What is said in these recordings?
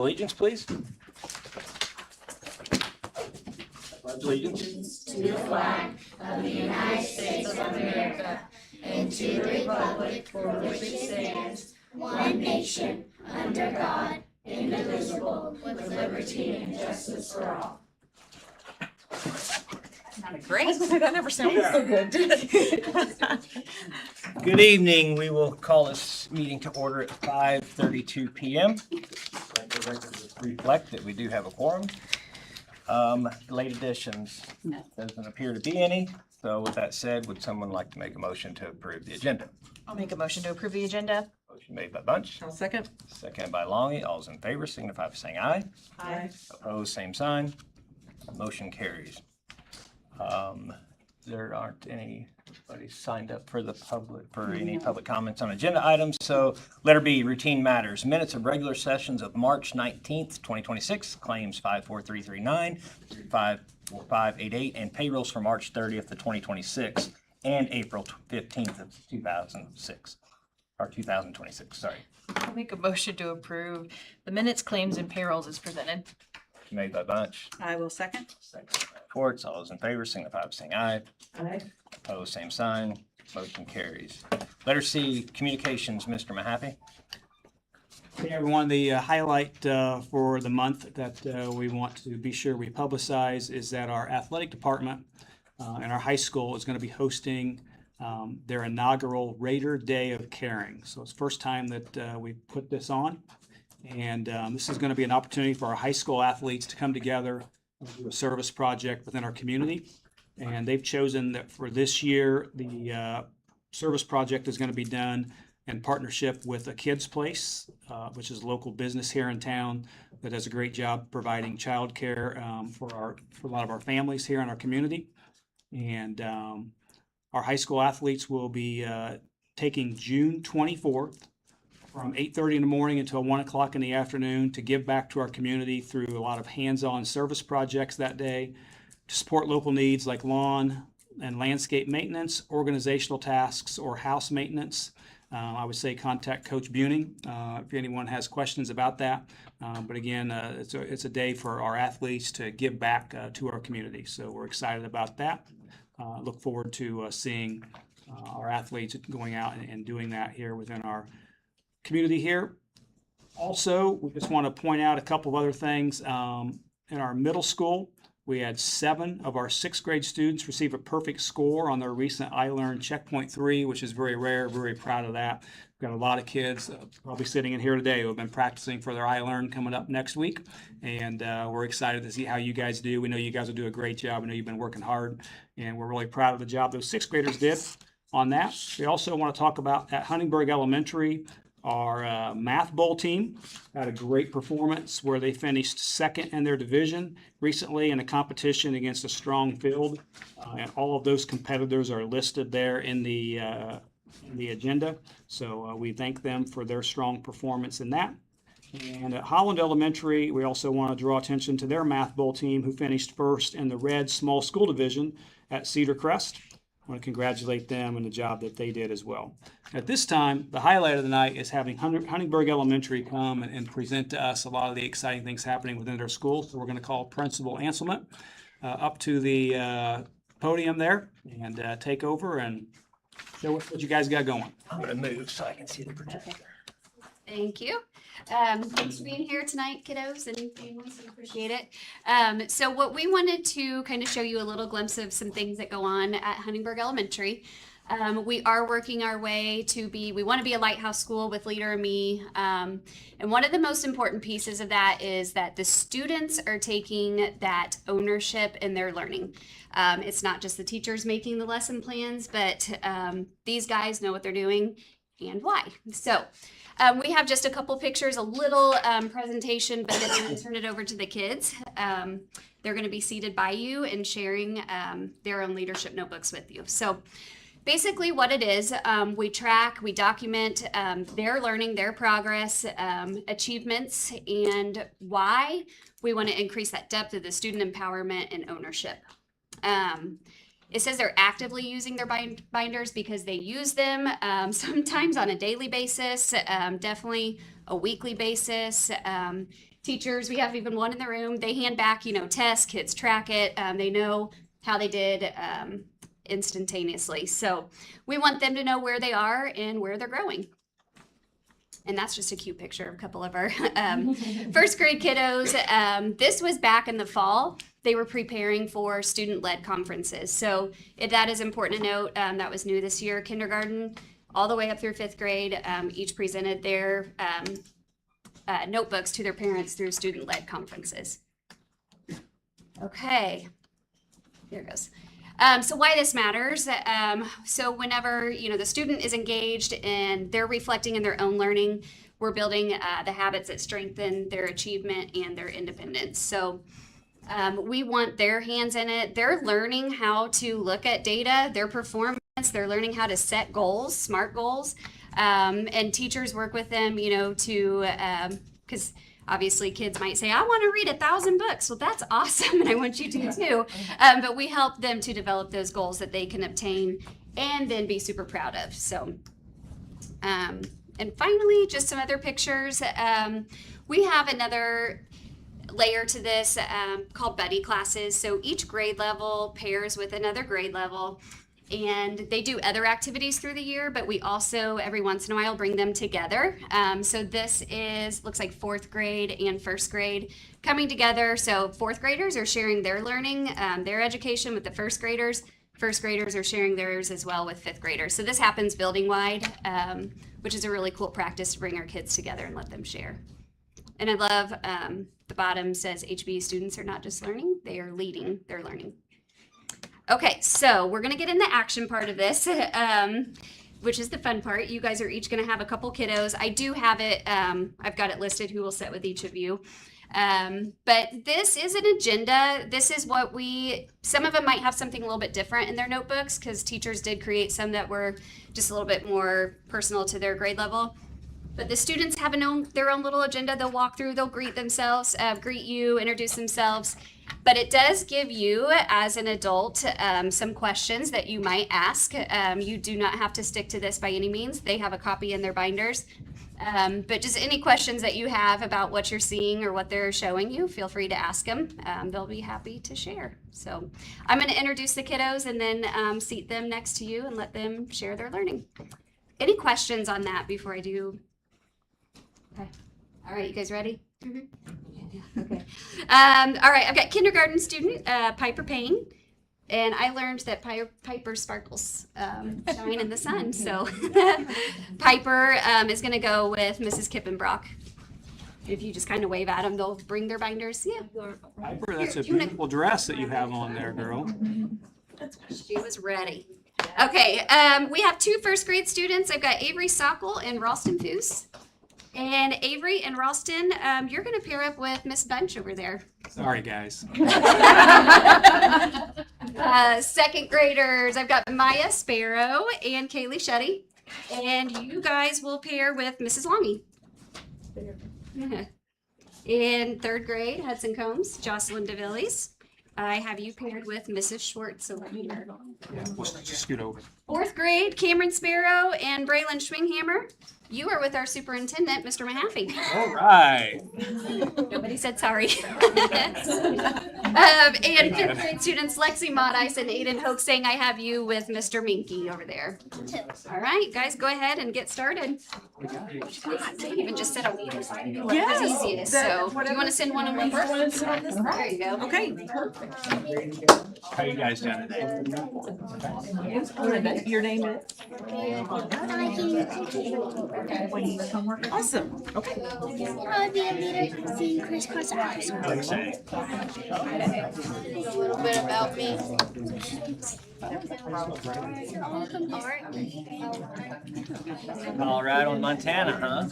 Allegiance, please. Pledge allegiance. To the flag of the United States of America and to the republic for which it stands, one nation, under God, indivisible, with liberty and justice for all. Great. That never sounded so good. Good evening. We will call this meeting to order at 5:32 p.m. Let the record reflect that we do have a quorum. Late additions, doesn't appear to be any. So with that said, would someone like to make a motion to approve the agenda? I'll make a motion to approve the agenda. Motion made by Bunch, I'll second. seconded by Longy. All's in favor signify by saying aye. Aye. Opposed, same sign. Motion carries. There aren't anybody signed up for the public, for any public comments on agenda items. So letter B, routine matters. Minutes of regular sessions of March 19th, 2026, claims 54339, 54588, and payrolls for March 30th of 2026 and April 15th of 2006, or 2026, sorry. I'll make a motion to approve the minutes, claims, and payrolls as presented. Made by Bunch, I will second. seconded by Schwartz. All those in favor signify by saying aye. Aye. Opposed, same sign. Motion carries. Letter C, communications, Mr. Mahaffey. Hey everyone, the highlight for the month that we want to be sure we publicize is that our athletic department and our high school is going to be hosting their inaugural Raider Day of Caring. So it's the first time that we put this on. And this is going to be an opportunity for our high school athletes to come together and do a service project within our community. And they've chosen that for this year, the service project is going to be done in partnership with A Kid's Place, which is a local business here in town that does a great job providing childcare for a lot of our families here in our community. And our high school athletes will be taking June 24th from 8:30 in the morning until 1 o'clock in the afternoon to give back to our community through a lot of hands-on service projects that day to support local needs like lawn and landscape maintenance, organizational tasks, or house maintenance. I would say contact Coach Buning if anyone has questions about that. But again, it's a day for our athletes to give back to our community. So we're excited about that. Look forward to seeing our athletes going out and doing that here within our community here. Also, we just want to point out a couple of other things. In our middle school, we had 7 of our 6th grade students receive a perfect score on their recent iLearn Checkpoint 3, which is very rare. Very proud of that. We've got a lot of kids probably sitting in here today who have been practicing for their iLearn coming up next week. And we're excited to see how you guys do. We know you guys will do a great job. We know you've been working hard, and we're really proud of the job those 6th graders did on that. We also want to talk about at Huntingburg Elementary, our math bowl team had a great performance where they finished 2nd in their division recently in a competition against a strong field. And all of those competitors are listed there in the agenda. So we thank them for their strong performance in that. And at Holland Elementary, we also want to draw attention to their math bowl team who finished 1st in the red small school division at Cedar Crest. I want to congratulate them and the job that they did as well. At this time, the highlight of the night is having Huntingburg Elementary come and present to us a lot of the exciting things happening within their school. So we're going to call Principal Anselman up to the podium there and take over and show us what you guys got going. I'm going to move so I can see the projector. Thank you. Thanks for being here tonight, kiddos and families. We appreciate it. So what we wanted to kind of show you a little glimpse of some things that go on at Huntingburg Elementary. We are working our way we want to be a lighthouse school with Leader and Me. And one of the most important pieces of that is that the students are taking that ownership in their learning. It's not just the teachers making the lesson plans, but these guys know what they're doing and why. So we have just a couple pictures, a little presentation, but then I'm going to turn it over to the kids. They're going to be seated by you and sharing their own leadership notebooks with you. So basically what it is, we track, we document their learning, their progress, achievements, and why we want to increase that depth of the student empowerment and ownership. It says they're actively using their binders because they use them sometimes on a daily basis, definitely a weekly basis. teachers, we have even one in the room, they hand back, tests, kids track it, they know how they did instantaneously. So we want them to know where they are and where they're growing. And that's just a cute picture of a couple of our first grade kiddos. This was back in the fall. They were preparing for student-led conferences. So that is important to note. That was new this year. Kindergarten all the way up through 5th grade, each presented their notebooks to their parents through student-led conferences. Okay, here it goes. So why this matters, so whenever, the student is engaged and they're reflecting in their own learning, we're building the habits that strengthen their achievement and their independence. So we want their hands in it. They're learning how to look at data, their performance, they're learning how to set goals, SMART goals, and teachers work with them, because obviously kids might say, I want to read 1,000 books. Well, that's awesome, and I want you to too. But we help them to develop those goals that they can obtain and then be super proud of. So, and finally, just some other pictures. We have another layer to this called buddy classes. So each grade level pairs with another grade level. And they do other activities through the year, but we also every once in a while bring them together. So this looks like 4th grade and 1st grade coming together. So 4th graders are sharing their learning, their education with the 1st graders. 1st graders are sharing theirs as well with 5th graders. So this happens building wide, which is a really cool practice to bring our kids together and let them share. And I love the bottom says HB students are not just learning, they are leading their learning. Okay, so we're going to get in the action part of this, which is the fun part. You guys are each going to have a couple kiddos. I do have it, I've got it listed who will sit with each of you. But this is an agenda. This is what some of them might have something a little bit different in their notebooks because teachers did create some that were just a little bit more personal to their grade level. But the students have their own little agenda they'll walk through. They'll greet themselves, greet you, introduce themselves. But it does give you, as an adult, some questions that you might ask. You do not have to stick to this by any means. They have a copy in their binders. But just any questions that you have about what you're seeing or what they're showing you, feel free to ask them. They'll be happy to share. So I'm going to introduce the kiddos and then seat them next to you and let them share their learning. Any questions on that before I do? Okay. All right, you guys ready? Mm-hmm. Yeah, okay. All right, I've got kindergarten student Piper Payne, and I learned that Piper sparkles shine in the sun. So Piper is going to go with Mrs. Kippenbrock. If you just kind of wave at them, they'll bring their binders. Yeah. Piper, that's a beautiful dress that you have on there, girl. She was ready. Okay, we have 2 first grade students. I've got Avery Sockel and Ralston Foose. And Avery and Ralston, you're going to pair up with Miss Bunch over there. Sorry, guys. 2nd graders, I've got Maya Sparrow and Kaylee Shetty. And you guys will pair with Mrs. Longy. In 3rd grade, Hudson Combs, Jocelyn DeVillies. I have you paired with Mrs. Schwartz over here. Yeah, we'll just scoot over. 4th grade, Cameron Sparrow and Braylon Schwinghammer. You are with our superintendent, Mr. Mahaffey. All right. Nobody said sorry. And 5th grade students Lexi Modice and Aiden Hoaxing, I have you with Mr. Minky over there. All right, guys, go ahead and get started. They even just said a week. Yes. It's easiest. So, do you want to send one of them first? There you go. Okay. How you guys doing today? Your name is? Awesome. Okay. I would be a leader seeing crisscross eyes. Let's say. A little bit about me. Colorado and Montana, huh?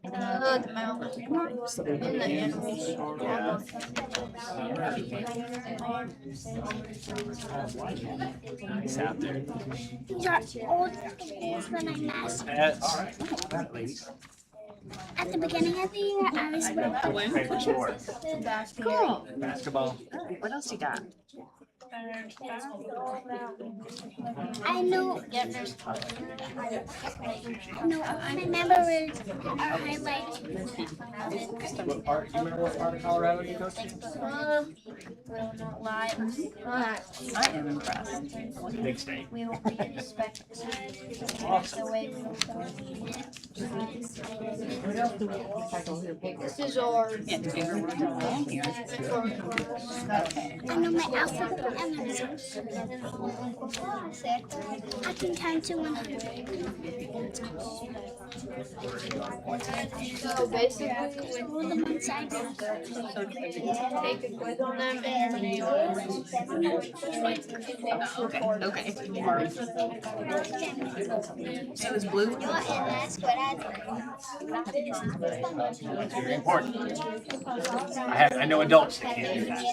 The mountains and the animals. Nice out there. These are old pictures when I masked. That's At the beginning of the year, I was favorite sport. cool. Basketball. What else you got? I know. No, I remember where our highlights. What part, do you remember what part of Colorado you go to? Will not lie. I am impressed. Big state. We will be expected Awesome. the way we will. This is ours. I know my alphabet and I can count to 100. So basically, all the ones I got. Take a quiz on them and Okay. So is blue? and that's what I It's very important. I know adults that can't do that.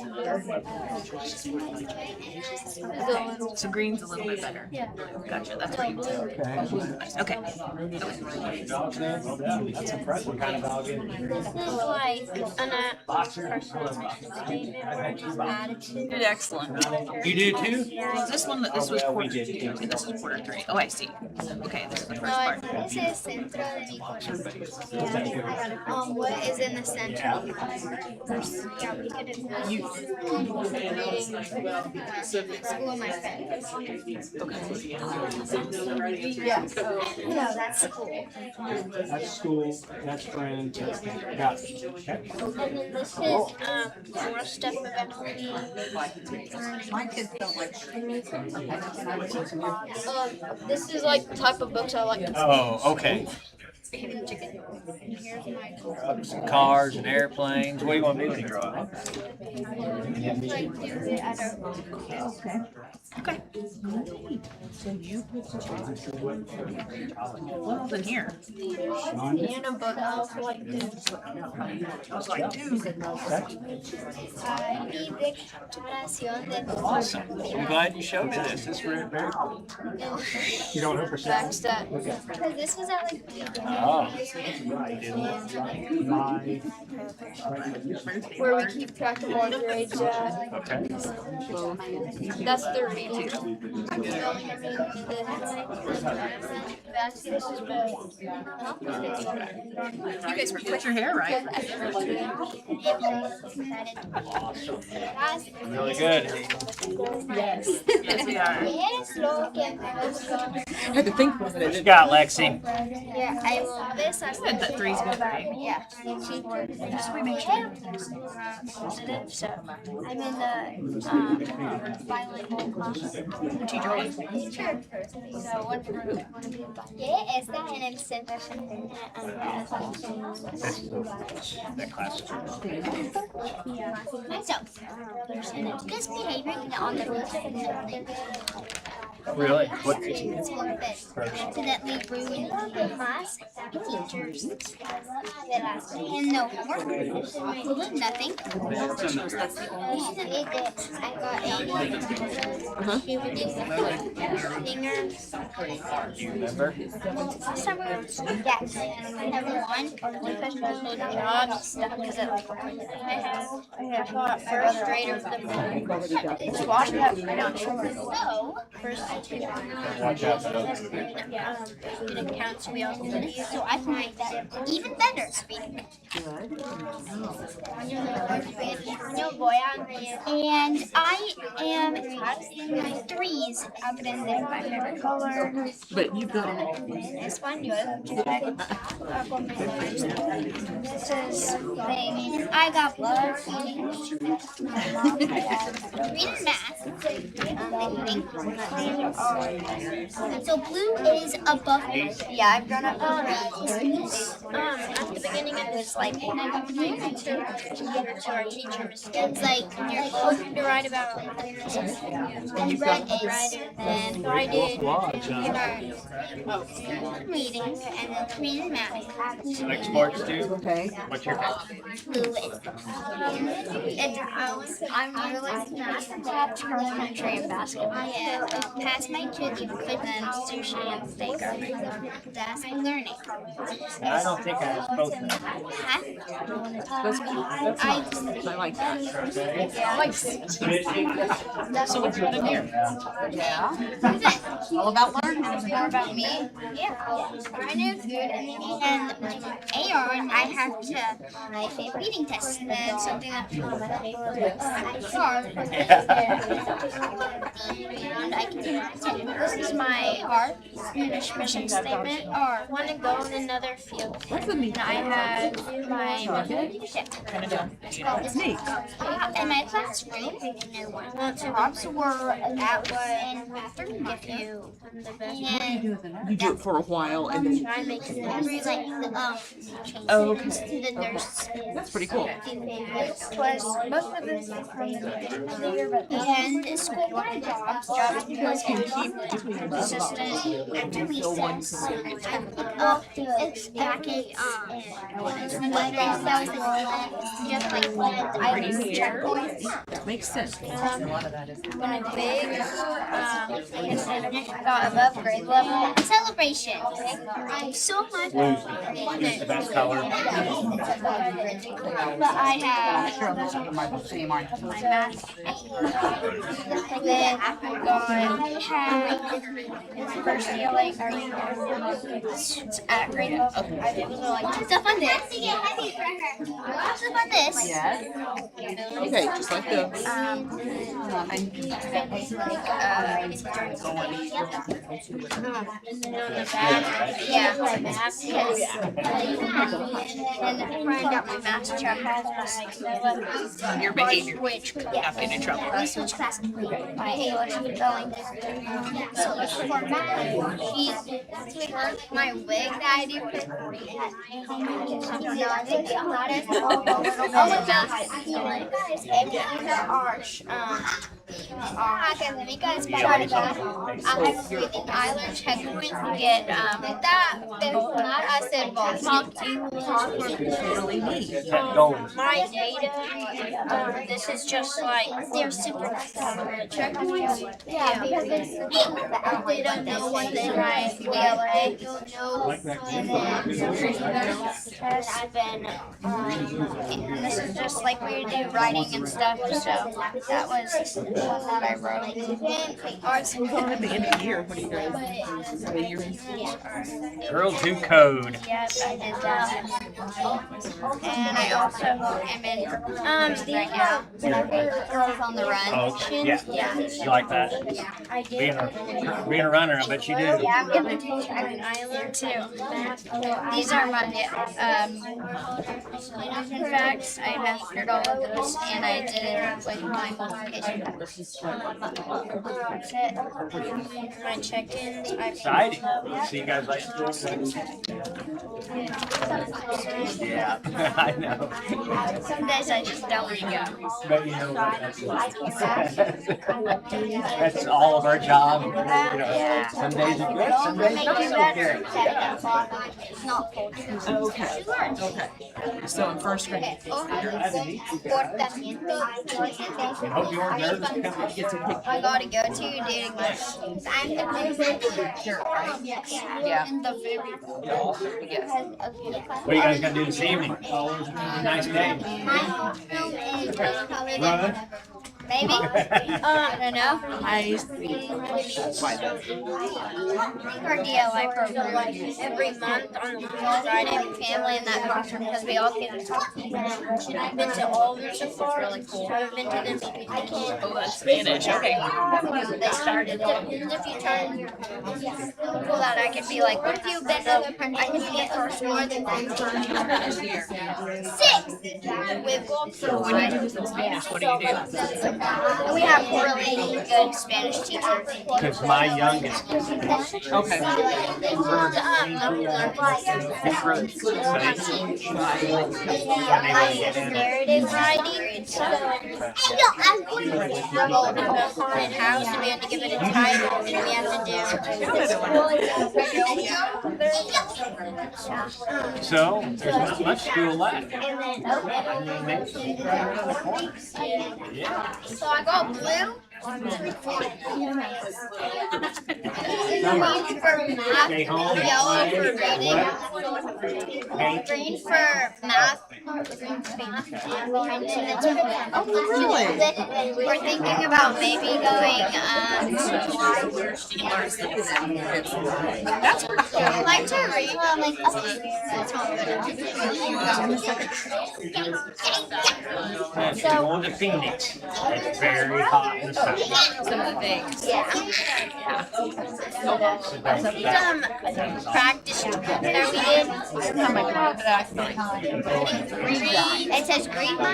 So green's a little bit better. Gotcha, that's what you Okay. That's impressive. What kind of dog is it? This is like an Boxer? You did excellent. You do too? Is this one that this was Oh, well, we quarter did two? too. This is quarter three. Oh, I see. Okay, this is the first part. This is centro de mi corazón. What is in the center? Yeah, we could have school of my friends. No, that's cool. That's school, that's friends, got it. Okay. And then this is more stuff about me. My kids don't like. This is like the type of books I like to Oh, okay. Here's my Cars and airplanes. What do you want to be when you grow up? like do I don't know. Okay. So you what else in here? And a book I also like to I was like, dude. mi declaración de Awesome. I'm glad you showed me this. This is very cool. You don't know for facts that because this was at like Oh. where we keep track of our grades at. Okay. That's 32. This is both. You guys put your hair right. Really good. Yes. Yes, we are. Es lo que me gustó. I had to think about What you got, Lexi? Yeah, I will this I Said that three's good, right? Yeah. Just we make sure. So I'm in the bilingual class. Teacher. Sure. So what ¿Qué está en el centro? That class. So, this behavior on the Really? What? accidentally ruined the class, the teachers, and no homework, nothing. I got a she would do singer. Do you remember? Summer, yes, I never won because no jobs stuff because I got first grade of the it's washed up. I don't know. So first Watch out. didn't count, so we all did it. So I can make that even better. And I am in my threes. Aprender my favorite color. But you've got it. Español. This is thing. I got blood. Reading math. And so blue is above. Yeah, I've drawn up at the beginning it was like to our teachers. It's like you're supposed to write about then red is then so I did reading and then reading math. Like sports too? Okay. What's your favorite? Lewis. I'm really fast at cross country and basketball. Pass my to the then sushi and steak are that's my learning. I don't think I have both of them. I like that. So what's your other here? All about learning. More about me? Yeah. I know food and Aaron, I have to my favorite reading test. That's something that hard. And I can this is my hard Spanish mission statement or want to go in another field. And I have my It's neat. in my classroom. The props were that one bathroom if you and You do it for a while and then, try and make every oh, okay. to the nurse. That's pretty cool. Was most of this and school jobs because assistant after recess. It's back in just like I was checkpoints. Makes sense. When I'm big, got above grade level celebration. I'm so much. Blue's the best color. But I have My same line. my math. Then I had first year like at grade. I did like stuff on this. Stuff on this. Yes. Okay, just like this. Yeah, my math because and then I got my math check. Your behavior. Which Not getting in trouble. switch class. My English was going. So for math, my wig that I do. Académicas para breathing island checkpoints to get hacer Really neat. That gold. my data. This is just like they're super checkpoints. Yeah, because they don't know what they write. They don't know. And then has been. And this is just like we do writing and stuff. So that was what I wrote. Arts and At the end of the year, what do you guys? What are your Girl to code. yes, I did that. And I also am in right now. Girls on the Run. Oh, okay. Yeah. You like that? I did. Being a runner, I bet you do. Yeah, I'm gonna teach an island too. These are my facts. I mastered all of those, and I did it with my multiplication. My check-ins. Exciting. So you guys like Yeah, I know. Some days I just don't want to go. But you know what? That's all of our job. You know, some days are good, some days not so good. It's not full. Okay. Okay. So in first grade. Hope you weren't nervous to come and get to pick. I gotta go to dating this. I'm the Sure, right? yeah. What are you guys gonna do this evening? Nice day. My film is Run. maybe. I don't know. I see. Our DLI program every month on Friday with family in that classroom because we all get to talk. And I've been to all of them so far. Really cool. I've been to them because I can't. Oh, that's Spanish. Okay. They started it a few times. Cool that I could be like, what if you've been to other countries? I can get first more than 9 times. 6! We've gone So when you do this in Spanish, what do you do? We have really good Spanish teachers. Because my youngest, Okay. Narrative writing. So I'm going to have a haunted house and we have to give it a title and we have to do. so there's not much school left. And then Yeah. so I got blue. Green for math, Stay home. yellow for reading, Paint. green for math, green for math, and we're thinking about maybe going I like to read So going to Phoenix. It's very hot in the summer. Some of the things. Practice that we did. It says green me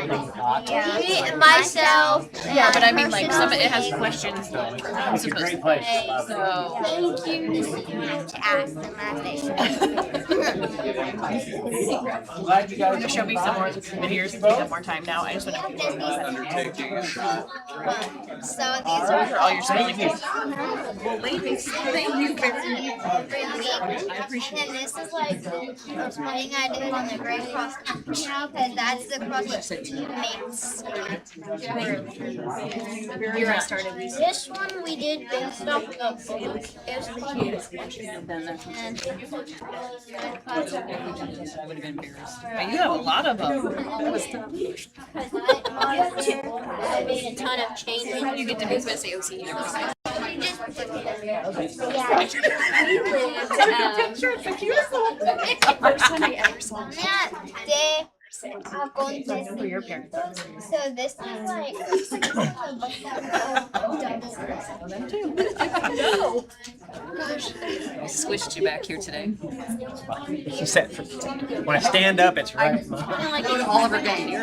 and myself. Yeah, but I mean, like, some, it has questions though. It's a great place. So, Thank you. To ask them I'm glad you you're guys gonna show me some more videos if we have more time now. I just want to. So these Those are are all your spelling bees. Well, ladies, thank you very much. and this is like the thing I did on the Great Cross Country now, because that's the cross that teammates. You're gonna start at least. This one we did based off of the book. It was But you have a lot of them. I made a ton of changes. You get to move with AOC University. First time I ever saw it. For your parents. So this is like Switched you back here today. She said, when I stand up, it's right. Oliver Day.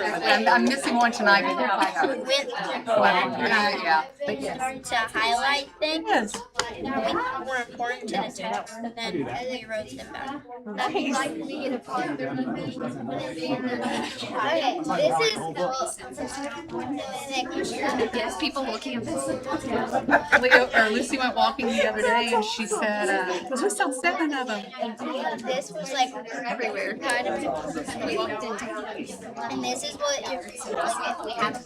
I'm missing one tonight. But they're like, yeah. started to highlight things Yes. that we thought were important to the text, and then we wrote them down. Okay, this is Yes, people will campus. Leo or Lucy went walking the other day and she said, we saw 7 of them. this was like everywhere. Kind of, We walked into and this is what if we have.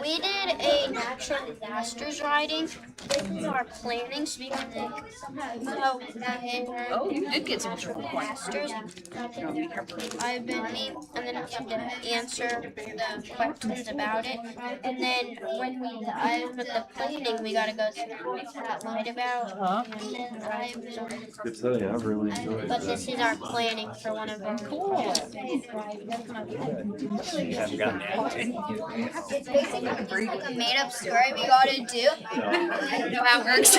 We did a natural disasters writing. This is our planning, so we can so Oh, you did get some triple disasters. I've been and then we have to answer the questions about it. And then when we dive with the planning, we gotta go through what that lied about. And then To tell you, I've really enjoyed but that. this is our planning for one of them. Cool. You haven't gotten that. It's basically just like a made up story we gotta do. I don't know how it works.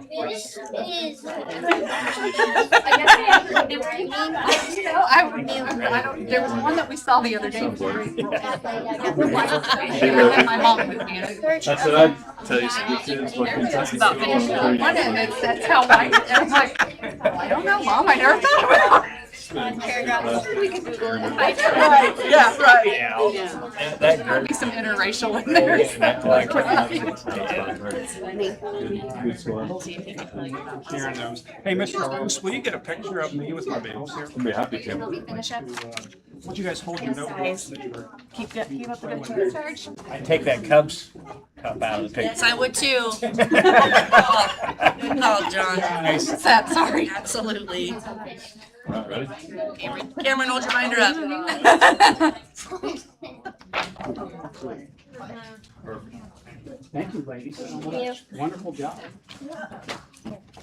This is. I don't, there was one that we saw the other day. Sounds like- My mom was being That's what I'd tell you, some kids, what Kentucky. about finished one and it says how white, and I was like, I don't know, Mom, I never thought about it. Paragraph. We can Google it. Right, yeah, right. Yeah. That There'll be some interracial in there. Good score. Karen knows. Hey, Mr. Bruce, will you get a picture of me with my babies here? I'll be happy to. Finish up. Would you guys hold your notebooks? Keep up the good charge. I take that Cubs cup out of the picture. Yes, I would too. Oh, John. Nice. What's that? Sorry. Absolutely. All right, ready? Cameron, hold your binder up. Thank you, ladies. Wonderful job.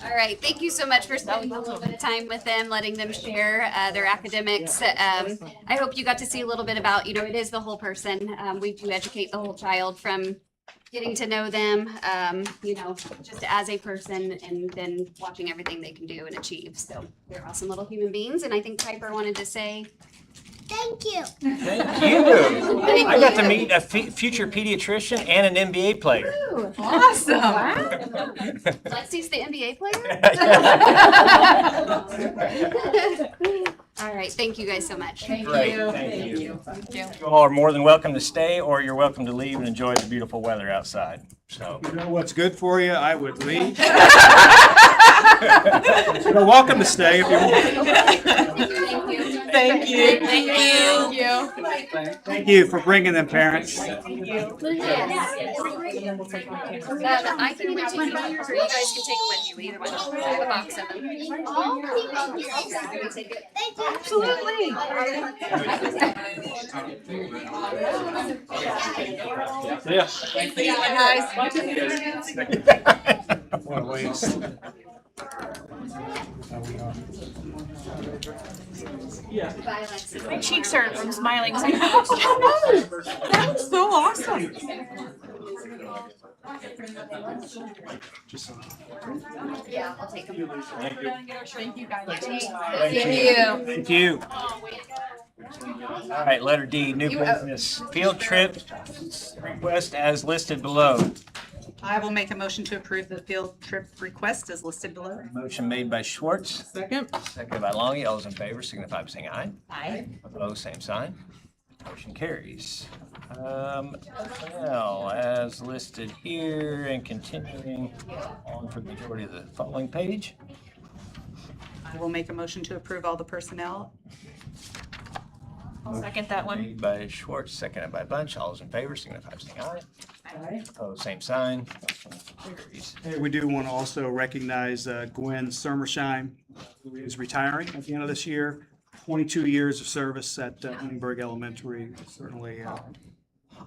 All right, thank you so much for spending a little bit of time with them, letting them share their academics. I hope you got to see a little bit about, it is the whole person. We do educate the whole child from getting to know them, you know, just as a person, and then watching everything they can do and achieve. So they're awesome little human beings. And I think Piper wanted to say, Thank you. Thank you. I got to meet a future pediatrician and an NBA player. Awesome. Lexi's the NBA player? All right, thank you guys so much. Great, thank you. You all are more than welcome to stay, or you're welcome to leave and enjoy the beautiful weather outside. So, You know what's good for you? I would leave. You're welcome to stay if you want. Thank you. Thank you. Thank you for bringing them, parents. I can even take one, or you guys can take one with you, either one. I have a box of them. Take it. Yeah. What a waste. Bye, Lexi. My cheeks hurt from smiling. That was so awesome. Yeah, I'll take them. Thank you guys. thank you. All right, letter D, new business, field trip request as listed below. I will make a motion to approve the field trip request as listed below. Motion made by Schwartz, Second. seconded by Longy. All those in favor signify by saying aye. Aye. Opposed, same sign. Motion carries. Well, as listed here and continuing on for the majority of the following page. I will make a motion to approve all the personnel. I'll second that one. Made by Schwartz, seconded by Bunch. All those in favor signify by saying aye. Aye. Opposed, same sign. Motion carries. Hey, we do want to also recognize Gwen Sermersheim, who is retiring at the end of this year. 22 years of service at Huntingburg Elementary, certainly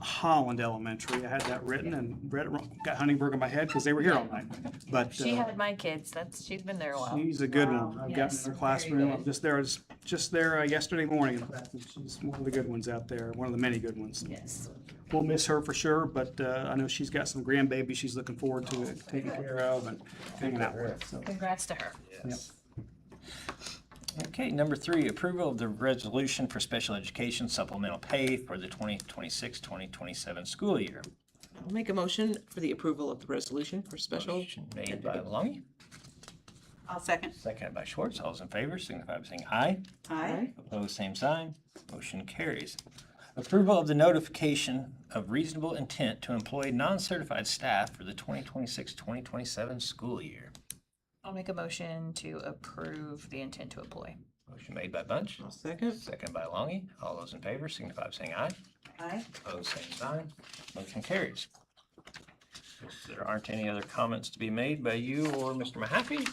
Holland Elementary. I had that written and read it wrong. Got Huntingburg in my head because they were here all night. But She had my kids. She's been there a while. she's a good one. I've gotten in her classroom. I'm just there yesterday morning. In fact, and she's one of the good ones out there, one of the many good ones. Yes. We'll miss her for sure, but I know she's got some grandbabies she's looking forward to taking care of and hanging out with. So, Congrats to her. Yes. Okay, number 3, approval of the resolution for special education supplemental pay for the 2026-2027 school year. I'll make a motion for the approval of the resolution for special. Motion made by Longy, I'll second. seconded by Schwartz. All those in favor signify by saying aye. Aye. Opposed, same sign. Motion carries. Approval of the notification of reasonable intent to employ non-certified staff for the 2026-2027 school year. I'll make a motion to approve the intent to employ. Motion made by Bunch, I'll second. seconded by Longy. All those in favor signify by saying aye. Aye. Opposed, same sign. Motion carries. If there aren't any other comments to be made by you or Mr. Mahaffey,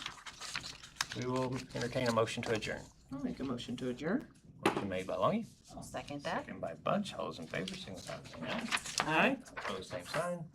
we will entertain a motion to adjourn. I'll make a motion to adjourn. Motion made by Longy, I'll second that. seconded by Bunch. All those in favor signify by saying aye. Aye. Opposed, same sign.